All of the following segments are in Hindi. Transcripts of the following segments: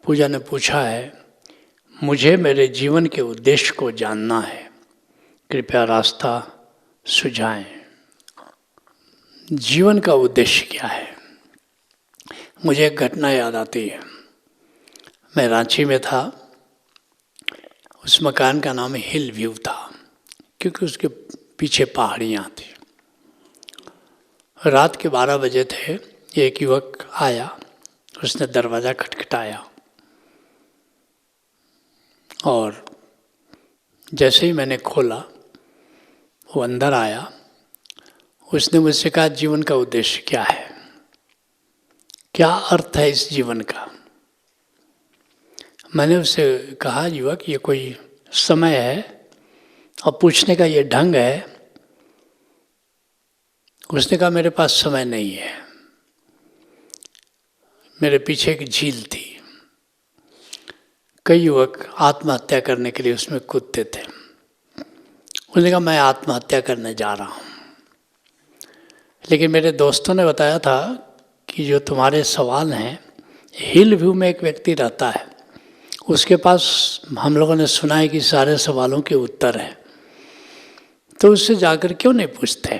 पूजा ने पूछा है, मुझे मेरे जीवन के उद्देश्य को जानना है, कृपया रास्ता सुझाएं। जीवन का उद्देश्य क्या है? मुझे एक घटना याद आती है। मैं रांची में था, उस मकान का नाम हिल व्यू था क्योंकि उसके पीछे पहाड़ियाँ थी। रात के 12 बजे थे, एक युवक आया, उसने दरवाज़ा खटखटाया और जैसे ही मैंने खोला वो अंदर आया। उसने मुझसे कहा, जीवन का उद्देश्य क्या है, क्या अर्थ है इस जीवन का? मैंने उससे कहा, युवक ये कोई समय है और पूछने का ये ढंग है? उसने कहा, मेरे पास समय नहीं है, मेरे पीछे एक झील थी, कई युवक आत्महत्या करने के लिए उसमें कूदते थे। उसने कहा, मैं आत्महत्या करने जा रहा हूँ, लेकिन मेरे दोस्तों ने बताया था कि जो तुम्हारे सवाल हैं, हिल व्यू में एक व्यक्ति रहता है, उसके पास हम लोगों ने सुना है कि सारे सवालों के उत्तर हैं, तो उससे जाकर क्यों नहीं पूछते?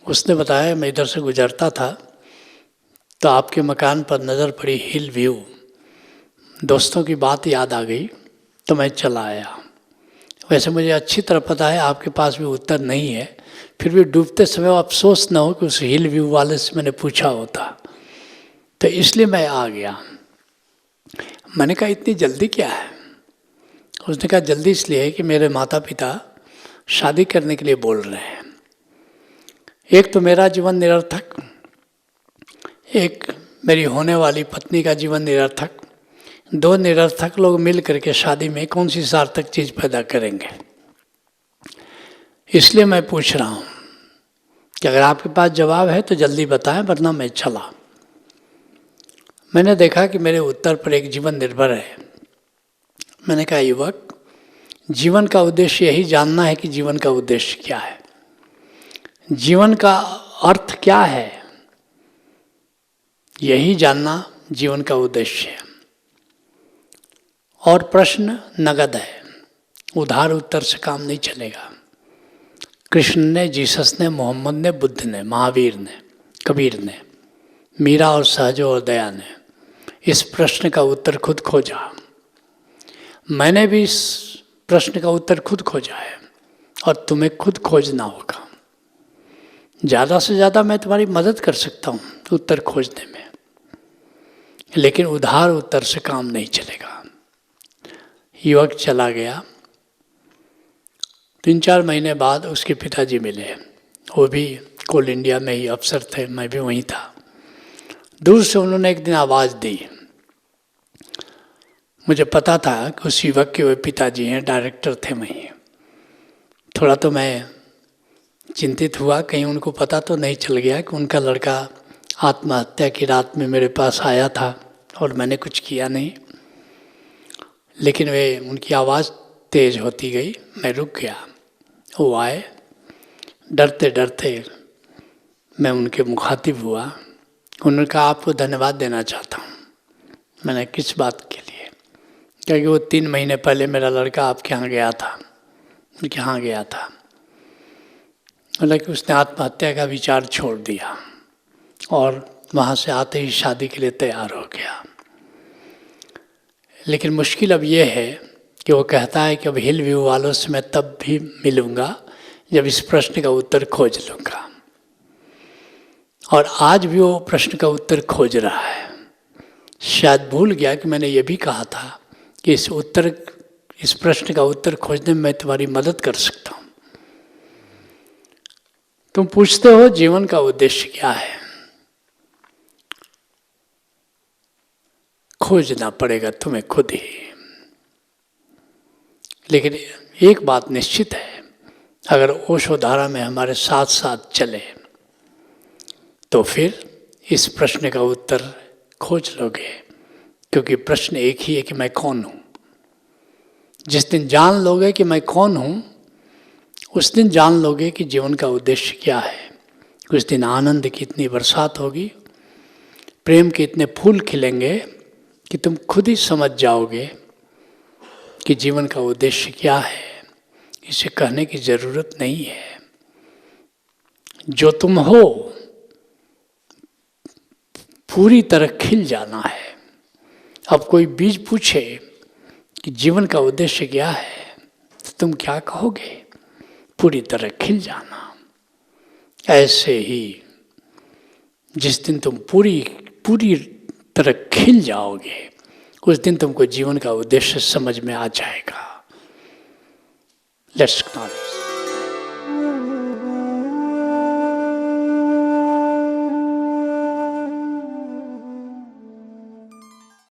उसने बताया, मैं इधर से गुजरता था तो आपके मकान पर नज़र पड़ी हिल व्यू, दोस्तों की बात याद आ गई तो मैं चला आया। वैसे मुझे अच्छी तरह पता है आपके पास भी उत्तर नहीं है, फिर भी डूबते समय अफसोस न हो कि उस हिल व्यू वाले से मैंने पूछा होता, तो इसलिए मैं आ गया। मैंने कहा, इतनी जल्दी क्या है? उसने कहा, जल्दी इसलिए है कि मेरे माता पिता शादी करने के लिए बोल रहे हैं। एक तो मेरा जीवन निरर्थक, एक मेरी होने वाली पत्नी का जीवन निरर्थक, दो निरर्थक लोग मिल करके शादी में कौन सी सार्थक चीज़ पैदा करेंगे? इसलिए मैं पूछ रहा हूँ कि अगर आपके पास जवाब है तो जल्दी बताएं, वरना मैं चला। मैंने देखा कि मेरे उत्तर पर एक जीवन निर्भर है। मैंने कहा, युवक, जीवन का उद्देश्य यही जानना है कि जीवन का उद्देश्य क्या है, जीवन का अर्थ क्या है, यही जानना जीवन का उद्देश्य है। और प्रश्न नगद है, उधार उत्तर से काम नहीं चलेगा। कृष्ण ने, जीसस ने, मोहम्मद ने, बुद्ध ने, महावीर ने, कबीर ने, मीरा और सहजो और दया ने इस प्रश्न का उत्तर खुद खोजा। मैंने भी इस प्रश्न का उत्तर खुद खोजा है और तुम्हें खुद खोजना होगा। ज़्यादा से ज़्यादा मैं तुम्हारी मदद कर सकता हूँ उत्तर खोजने में, लेकिन उधार उत्तर से काम नहीं चलेगा। युवक चला गया। 3-4 महीने बाद उसके पिताजी मिले, वो भी कोल इंडिया में ही अफसर थे, मैं भी वहीं था। दूर से उन्होंने एक दिन आवाज़ दी। मुझे पता था कि उस युवक के वे पिताजी हैं, डायरेक्टर थे वहीं। थोड़ा तो मैं चिंतित हुआ, कहीं उनको पता तो नहीं चल गया कि उनका लड़का आत्महत्या की रात में मेरे पास आया था और मैंने कुछ किया नहीं। लेकिन वे, उनकी आवाज़ तेज़ होती गई, मैं रुक गया। वो आए, डरते डरते मैं उनके मुखातिब हुआ। उन्होंने कहा, आपको धन्यवाद देना चाहता हूँ। मैंने, किस बात के लिए? क्योंकि वो 3 महीने पहले मेरा लड़का आपके यहाँ गया था। उनके यहाँ गया था, हालांकि उसने आत्महत्या का विचार छोड़ दिया और वहाँ से आते ही शादी के लिए तैयार हो गया। लेकिन मुश्किल अब ये है कि वो कहता है कि अब हिल व्यू वालों से मैं तब भी मिलूँगा जब इस प्रश्न का उत्तर खोज लूँगा। और आज भी वो प्रश्न का उत्तर खोज रहा है। शायद भूल गया कि मैंने ये भी कहा था कि इस प्रश्न का उत्तर खोजने में मैं तुम्हारी मदद कर सकता हूँ। तुम पूछते हो जीवन का उद्देश्य क्या है, खोजना पड़ेगा तुम्हें खुद ही। लेकिन एक बात निश्चित है, अगर ओशो धारा में हमारे साथ साथ चले तो फिर इस प्रश्न का उत्तर खोज लोगे, क्योंकि प्रश्न एक ही है कि मैं कौन हूँ। जिस दिन जान लोगे कि मैं कौन हूँ, उस दिन जान लोगे कि जीवन का उद्देश्य क्या है। उस दिन आनंद की इतनी बरसात होगी, प्रेम के इतने फूल खिलेंगे कि तुम खुद ही समझ जाओगे कि जीवन का उद्देश्य क्या है। इसे कहने की जरूरत नहीं है। जो तुम हो पूरी तरह खिल जाना है। अब कोई बीज पूछे कि जीवन का उद्देश्य क्या है तो तुम क्या कहोगे? पूरी तरह खिल जाना। ऐसे ही जिस दिन तुम पूरी तरह खिल जाओगे उस दिन तुमको जीवन का उद्देश्य समझ में आ जाएगा। Let's acknowledge.